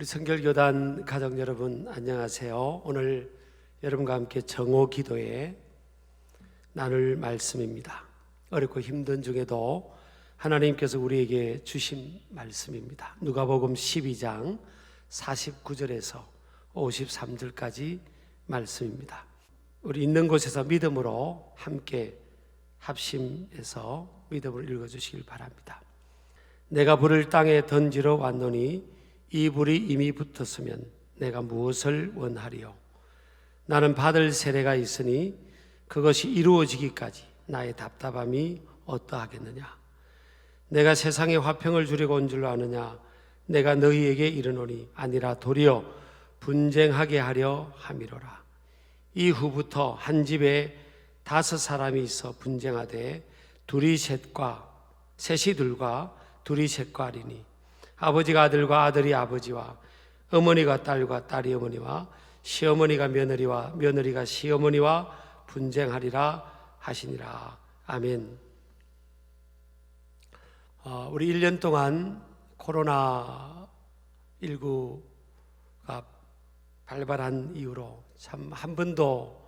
우리 성결교단 가족 여러분 안녕하세요. 오늘 여러분과 함께 정오 기도에 나눌 말씀입니다. 어렵고 힘든 중에도 하나님께서 우리에게 주신 말씀입니다. 누가복음 12장 49절에서 53절까지 말씀입니다. 우리 있는 곳에서 믿음으로 함께 합심해서 믿음을 읽어주시길 바랍니다. 내가 불을 땅에 던지러 왔노니 이 불이 이미 붙었으면 내가 무엇을 원하리요? 나는 받을 세례가 있으니 그것이 이루어지기까지 나의 답답함이 어떠하겠느냐? 내가 세상에 화평을 주려고 온 줄로 아느냐? 내가 너희에게 이르노니 아니라 도리어 분쟁하게 하려 함이로라. 이후부터 한 집에 5사람이 있어 분쟁하되 둘이 셋이 둘과 둘이 셋과 하리니 아버지가 아들과 아들이 아버지와 어머니가 딸과 딸이 어머니와 시어머니가 며느리와 며느리가 시어머니와 분쟁하리라 하시니라. 아멘. 우리 1년 동안 코로나19가 발발한 이후로 참 한 번도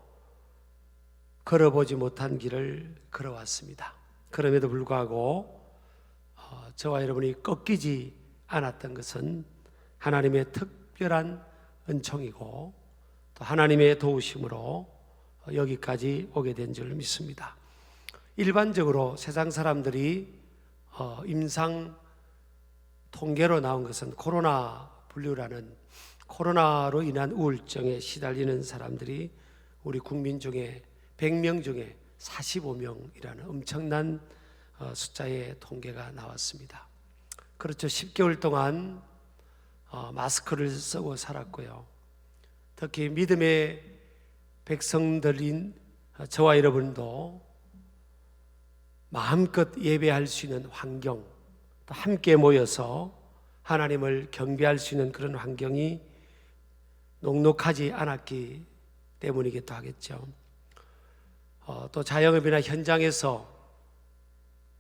걸어보지 못한 길을 걸어왔습니다. 그럼에도 불구하고 저와 여러분이 꺾이지 않았던 것은 하나님의 특별한 은총이고 또 하나님의 도우심으로 여기까지 오게 된 줄 믿습니다. 일반적으로 세상 사람들이 임상 통계로 나온 것은 코로나 분류라는 코로나로 인한 우울증에 시달리는 사람들이 우리 국민 중에 100명 중에 45명이라는 엄청난 숫자의 통계가 나왔습니다. 그렇죠. 10개월 동안 마스크를 쓰고 살았고요. 특히 믿음의 백성들인 저와 여러분도 마음껏 예배할 수 있는 환경, 또 함께 모여서 하나님을 경배할 수 있는 그런 환경이 녹록하지 않았기 때문이기도 하겠죠. 또 자영업이나 현장에서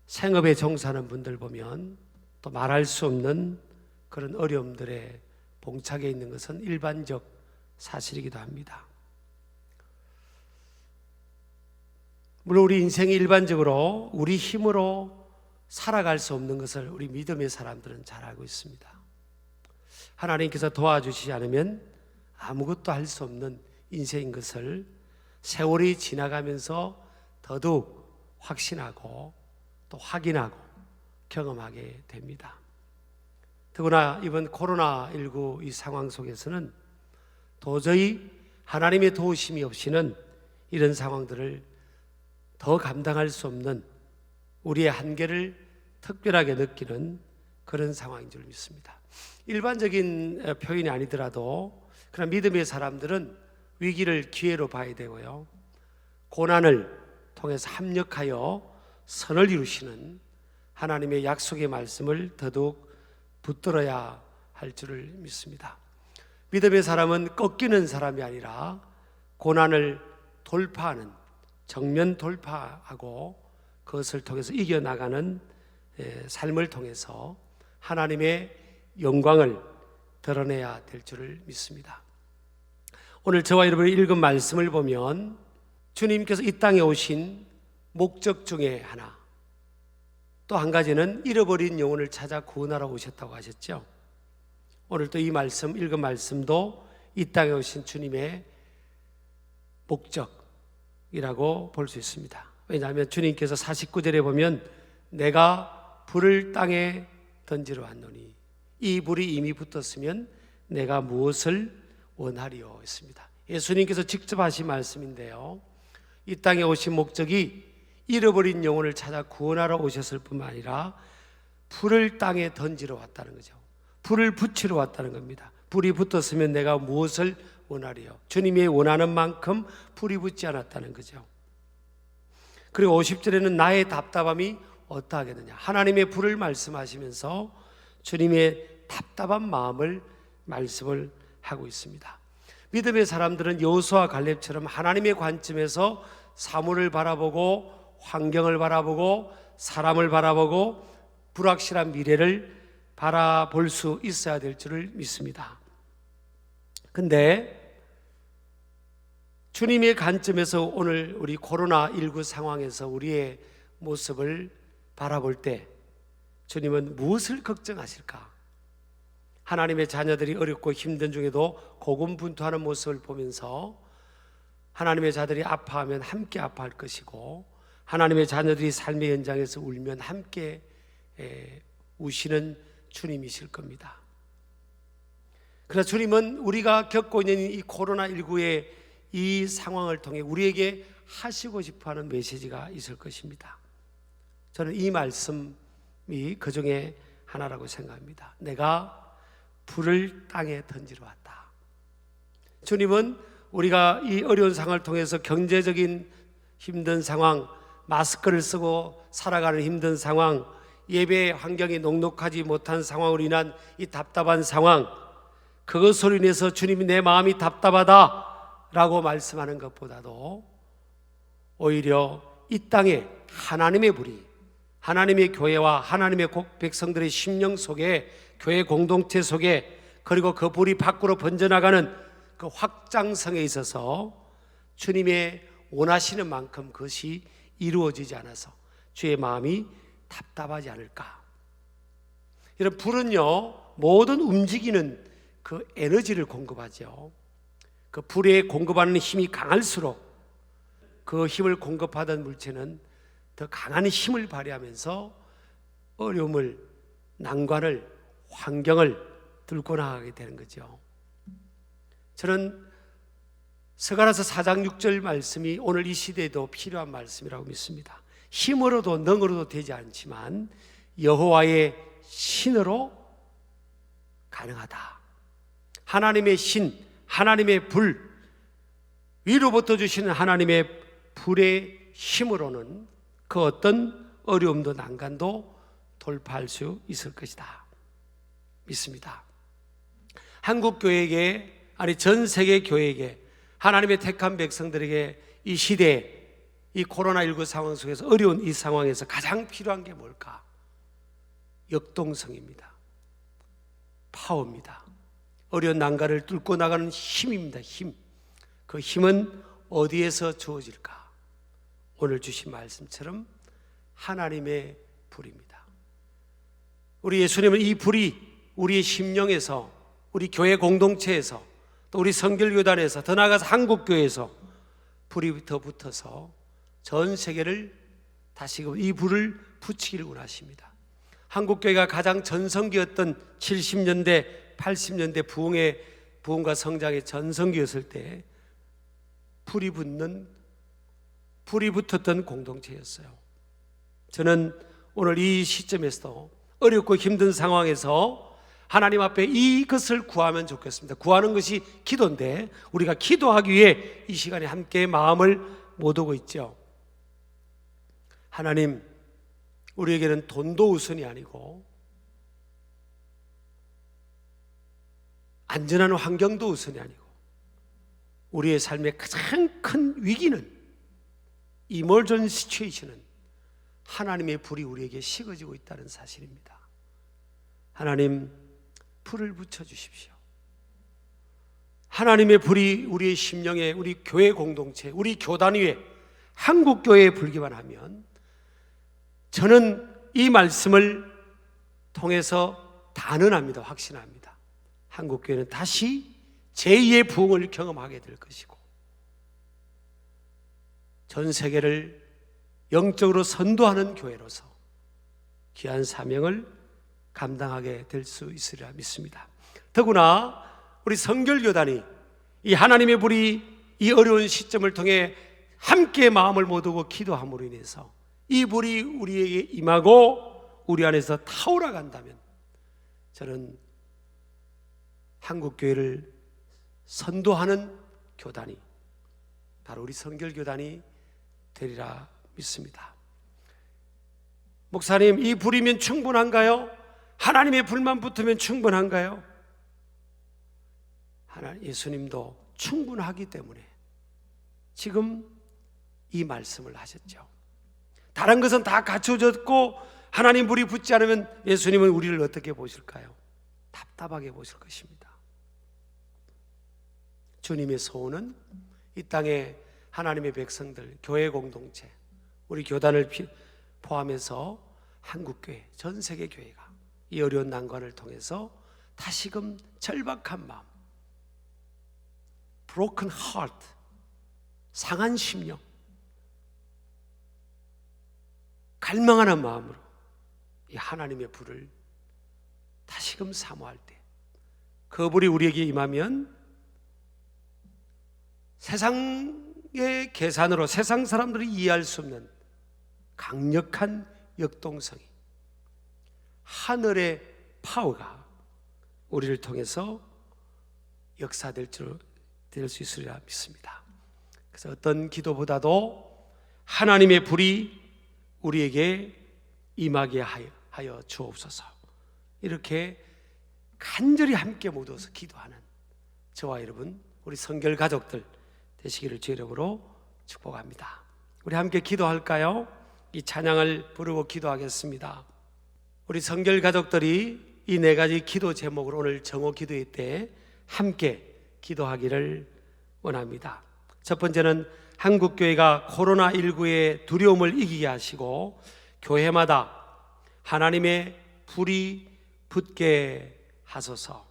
생업에 종사하는 분들 보면 또 말할 수 없는 그런 어려움들에 봉착해 있는 것은 일반적 사실이기도 합니다. 물론 우리 인생이 일반적으로 우리 힘으로 살아갈 수 없는 것을 우리 믿음의 사람들은 잘 알고 있습니다. 하나님께서 도와주시지 않으면 아무것도 할 수 없는 인생인 것을 세월이 지나가면서 더더욱 확신하고 또 확인하고 경험하게 됩니다. 더구나 이번 코로나19 이 상황 속에서는 도저히 하나님의 도우심이 없이는 이런 상황들을 더 감당할 수 없는 우리의 한계를 특별하게 느끼는 그런 상황인 줄 믿습니다. 일반적인 표현이 아니더라도 그러나 믿음의 사람들은 위기를 기회로 봐야 되고요, 고난을 통해서 합력하여 선을 이루시는 하나님의 약속의 말씀을 더더욱 붙들어야 할 줄을 믿습니다. 믿음의 사람은 꺾이는 사람이 아니라 고난을 돌파하는, 정면 돌파하고 그것을 통해서 이겨나가는 삶을 통해서 하나님의 영광을 드러내야 될 줄을 믿습니다. 오늘 저와 여러분이 읽은 말씀을 보면 주님께서 이 땅에 오신 목적 중에 하나, 또 한 가지는 잃어버린 영혼을 찾아 구원하러 오셨다고 하셨죠. 오늘 또 이 말씀, 읽은 말씀도 이 땅에 오신 주님의 목적이라고 볼 수 있습니다. 왜냐하면 주님께서 49절에 보면 내가 불을 땅에 던지러 왔노니 이 불이 이미 붙었으면 내가 무엇을 원하리요 했습니다. 예수님께서 직접 하신 말씀인데요, 이 땅에 오신 목적이 잃어버린 영혼을 찾아 구원하러 오셨을 뿐만 아니라 불을 땅에 던지러 왔다는 거죠. 불을 붙이러 왔다는 겁니다. 불이 붙었으면 내가 무엇을 원하리요? 주님이 원하는 만큼 불이 붙지 않았다는 거죠. 그리고 50절에는 나의 답답함이 어떠하겠느냐, 하나님의 불을 말씀하시면서 주님의 답답한 마음을 말씀을 하고 있습니다. 믿음의 사람들은 여호수아 갈렙처럼 하나님의 관점에서 사물을 바라보고 환경을 바라보고 사람을 바라보고 불확실한 미래를 바라볼 수 있어야 될 줄을 믿습니다. 근데 주님의 관점에서 오늘 우리 코로나19 상황에서 우리의 모습을 바라볼 때 주님은 무엇을 걱정하실까? 하나님의 자녀들이 어렵고 힘든 중에도 고군분투하는 모습을 보면서 하나님의 자들이 아파하면 함께 아파할 것이고, 하나님의 자녀들이 삶의 현장에서 울면 함께 우시는 주님이실 겁니다. 그러나 주님은 우리가 겪고 있는 이 코로나19의 이 상황을 통해 우리에게 하시고 싶어하는 메시지가 있을 것입니다. 저는 이 말씀이 그 중에 하나라고 생각합니다. 내가 불을 땅에 던지러 왔다. 주님은 우리가 이 어려운 상황을 통해서 경제적인 힘든 상황, 마스크를 쓰고 살아가는 힘든 상황, 예배 환경이 녹록하지 못한 상황으로 인한 이 답답한 상황, 그것으로 인해서 주님이 내 마음이 답답하다 라고 말씀하는 것보다도 오히려 이 땅에 하나님의 불이, 하나님의 교회와 하나님의 백성들의 심령 속에, 교회 공동체 속에, 그리고 그 불이 밖으로 번져나가는 그 확장성에 있어서 주님의 원하시는 만큼 그것이 이루어지지 않아서 주의 마음이 답답하지 않을까. 이런 불은요, 모든 움직이는 그 에너지를 공급하죠. 그 불에 공급하는 힘이 강할수록 그 힘을 공급하던 물체는 더 강한 힘을 발휘하면서 어려움을, 난관을, 환경을 뚫고 나가게 되는 거죠. 저는 스가랴서 4장 6절 말씀이 오늘 이 시대에도 필요한 말씀이라고 믿습니다. 힘으로도 능으로도 되지 않지만 여호와의 신으로 가능하다. 하나님의 신, 하나님의 불, 위로부터 주시는 하나님의 불의 힘으로는 그 어떤 어려움도 난간도 돌파할 수 있을 것이다 믿습니다. 한국 교회에게, 아니 전 세계 교회에게, 하나님의 택한 백성들에게 이 시대에, 이 코로나19 상황 속에서, 어려운 이 상황에서 가장 필요한 게 뭘까? 역동성입니다. 파워입니다. 어려운 난간을 뚫고 나가는 힘입니다. 힘. 그 힘은 어디에서 주어질까? 오늘 주신 말씀처럼 하나님의 불입니다. 우리 예수님은 이 불이 우리의 심령에서, 우리 교회 공동체에서, 또 우리 성결교단에서, 더 나아가서 한국교회에서 불이 더 붙어서 전 세계를 다시금 이 불을 붙이기를 원하십니다. 한국교회가 가장 전성기였던 70년대, 80년대 부흥과 성장의 전성기였을 때 불이 붙었던 공동체였어요. 저는 오늘 이 시점에서도 어렵고 힘든 상황에서 하나님 앞에 이것을 구하면 좋겠습니다. 구하는 것이 기도인데, 우리가 기도하기 위해 이 시간에 함께 마음을 모으고 있죠. 하나님, 우리에게는 돈도 우선이 아니고 안전한 환경도 우선이 아니고 우리의 삶의 가장 큰 위기는, 이머전 시츄에이션은 하나님의 불이 우리에게 식어지고 있다는 사실입니다. 하나님, 불을 붙여주십시오. 하나님의 불이 우리의 심령에, 우리 교회 공동체, 우리 교단 위에, 한국교회에 불기만 하면 저는 이 말씀을 통해서 단언합니다. 확신합니다. 한국교회는 다시 제2의 부흥을 경험하게 될 것이고 전 세계를 영적으로 선도하는 교회로서 귀한 사명을 감당하게 될 수 있으리라 믿습니다. 더구나 우리 성결교단이 이 하나님의 불이 이 어려운 시점을 통해 함께 마음을 모으고 기도함으로 인해서 이 불이 우리에게 임하고 우리 안에서 타오라 간다면 저는 한국교회를 선도하는 교단이 바로 우리 성결교단이 되리라 믿습니다. 목사님, 이 불이면 충분한가요? 하나님의 불만 붙으면 충분한가요? 예수님도 충분하기 때문에 지금 이 말씀을 하셨죠. 다른 것은 다 갖춰졌고 하나님 불이 붙지 않으면 예수님은 우리를 어떻게 보실까요? 답답하게 보실 것입니다. 주님의 소원은 이 땅에 하나님의 백성들, 교회 공동체, 우리 교단을 포함해서 한국교회, 전 세계 교회가 이 어려운 난관을 통해서 다시금 절박한 마음, broken heart, 상한 심령, 갈망하는 마음으로 이 하나님의 불을 다시금 사모할 때 그 불이 우리에게 임하면 세상의 계산으로 세상 사람들이 이해할 수 없는 강력한 역동성이, 하늘의 파워가 우리를 통해서 역사될 수 있으리라 믿습니다. 그래서 어떤 기도보다도 하나님의 불이 우리에게 임하게 하여 주옵소서. 이렇게 간절히 함께 모여서 기도하는 저와 여러분, 우리 성결 가족들 되시기를 주의 이름으로 축복합니다. 우리 함께 기도할까요? 이 찬양을 부르고 기도하겠습니다. 우리 성결 가족들이 이 네 가지 기도 제목으로 오늘 정오 기도회 때 함께 기도하기를 원합니다. 첫 번째는 한국교회가 코로나19의 두려움을 이기게 하시고 교회마다 하나님의 불이 붙게 하소서.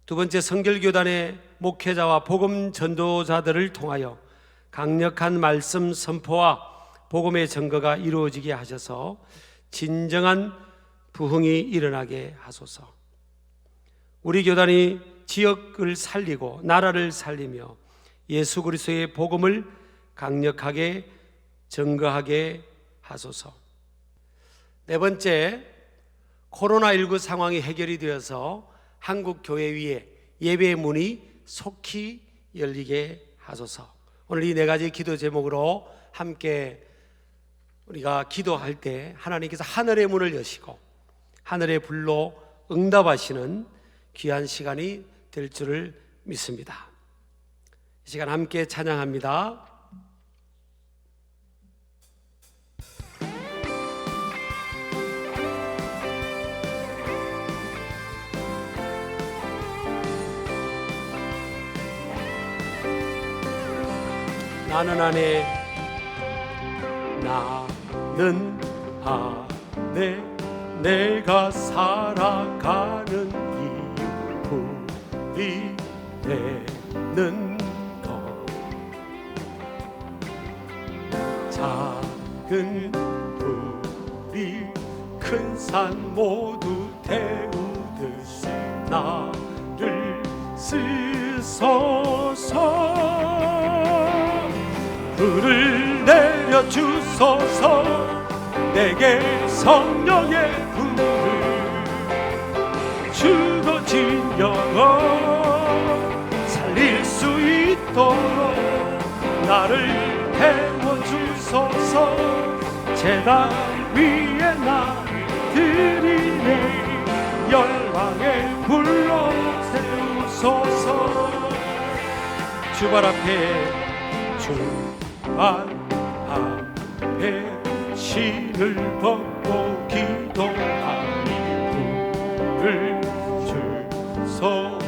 두 번째, 성결교단의 목회자와 복음 전도자들을 통하여 강력한 말씀 선포와 복음의 증거가 이루어지게 하셔서 진정한 부흥이 일어나게 하소서. 우리 교단이 지역을 살리고 나라를 살리며 예수 그리스도의 복음을 강력하게 증거하게 하소서. 네 번째, 코로나19 상황이 해결이 되어서 한국 교회 위에 예배의 문이 속히 열리게 하소서. 오늘 이 네 가지 기도 제목으로 함께 우리가 기도할 때 하나님께서 하늘의 문을 여시고 하늘의 불로 응답하시는 귀한 시간이 될 줄을 믿습니다. 이 시간 함께 찬양합니다. 나는 안에 내가 살아가는 이유 불이 되는 것, 작은 불이 큰 산 모두 태우듯이 나를 쓰소서. 불을 내려주소서. 내게 성령의 불을, 죽어진 영혼 살릴 수 있도록 나를 태워주소서. 제단 위에 나 드리네. 열방의 불로 세우소서. 주발 앞에 신을 벗고 기도하니 불을 주소서.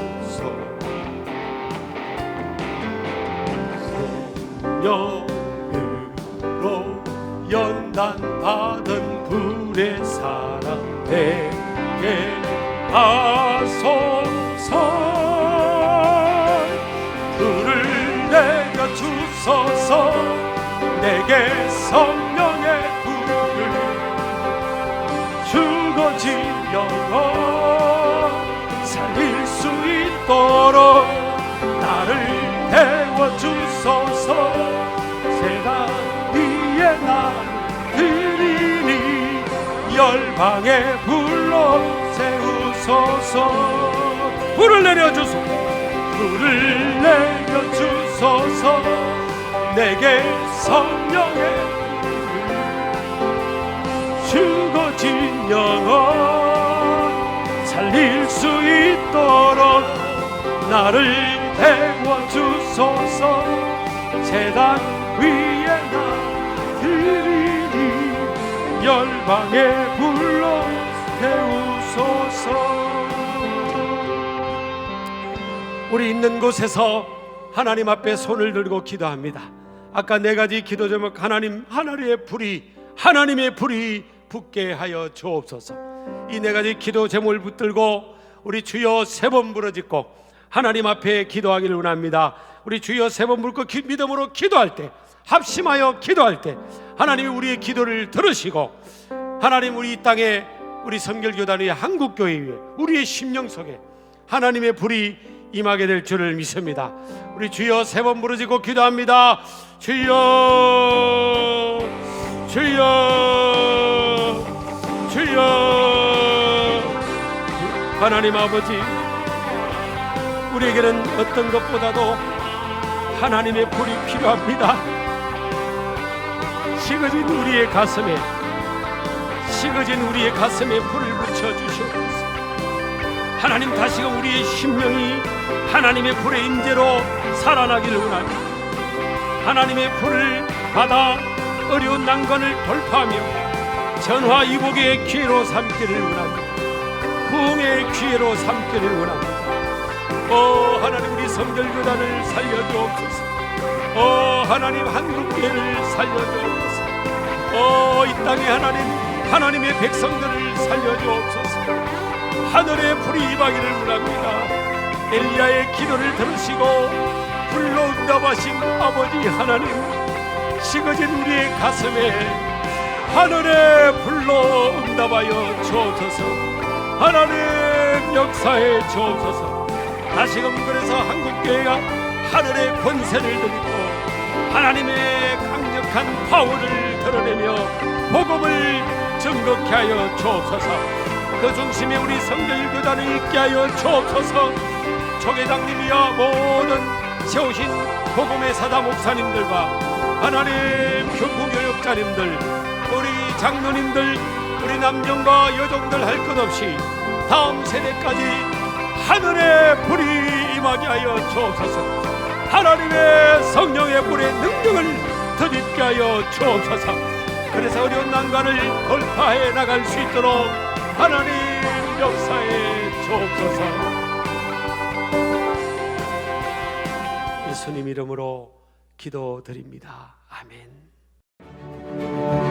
성령으로 연단받은 불의 사랑 되게 하소서. 불을 내려주소서. 내게 성령의 불을, 죽어진 영혼 살릴 수 있도록 나를 태워주소서. 세상 위에 나를 드리니 열방의 불로 세우소서. 불을 내려주소서. 불을 내려주소서. 내게 성령의 불을, 죽어진 영혼 살릴 수 있도록 나를 태워주소서. 제단 위에 나 드리니 열방의 불로 태우소서. 우리 있는 곳에서 하나님 앞에 손을 들고 기도합니다. 아까 네 가지 기도 제목, 하나님의 불이 붙게 하여 주옵소서. 이 네 가지 기도 제목을 붙들고 우리 주여 세 번 부르짖고 하나님 앞에 기도하기를 원합니다. 우리 주여 세 번 부르고 믿음으로 기도할 때, 합심하여 기도할 때 하나님이 우리의 기도를 들으시고 하나님 우리 이 땅에 우리 성결교단의 한국교회 위에 우리의 심령 속에 하나님의 불이 임하게 될 줄을 믿습니다. 우리 주여 세 번 부르짖고 기도합니다. 주여, 주여, 주여. 하나님 아버지, 우리에게는 어떤 것보다도 하나님의 불이 필요합니다. 식어진 우리의 가슴에 불을 붙여주시옵소서. 하나님, 다시금 우리의 심령이 하나님의 불의 인재로 살아나기를 원합니다. 하나님의 불을 받아 어려운 난관을 돌파하며 전화위복의 기회로 삼기를 원합니다. 부흥의 기회로 삼기를 원합니다. 하나님, 우리 성결교단을 살려주옵소서. 하나님, 한국교회를 살려주옵소서. 이 땅에 하나님의 백성들을 살려주옵소서. 하늘의 불이 임하기를 원합니다. 엘리야의 기도를 들으시고 불로 응답하신 아버지 하나님, 식어진 우리의 가슴에 하늘의 불로 응답하여 주옵소서. 하나님 역사에 주옵소서. 다시금 그래서 한국교회가 하늘의 권세를 드리고 하나님의 강력한 파워를 드러내며 복음을 증거케 하여 주옵소서. 그 중심에 우리 성결교단을 있게 하여 주옵소서. 초계장님이여 모든 세우신 복음의 사다 목사님들과 하나님 교구교역자님들, 우리 장로님들, 우리 남정과 여종들 할 것 없이 다음 세대까지 하늘의 불이 임하게 하여 주옵소서. 하나님의 성령의 불의 능력을 덧입게 하여 주옵소서. 그래서 어려운 난관을 돌파해 나갈 수 있도록 하나님 역사에 주옵소서. 예수님 이름으로 기도드립니다. 아멘.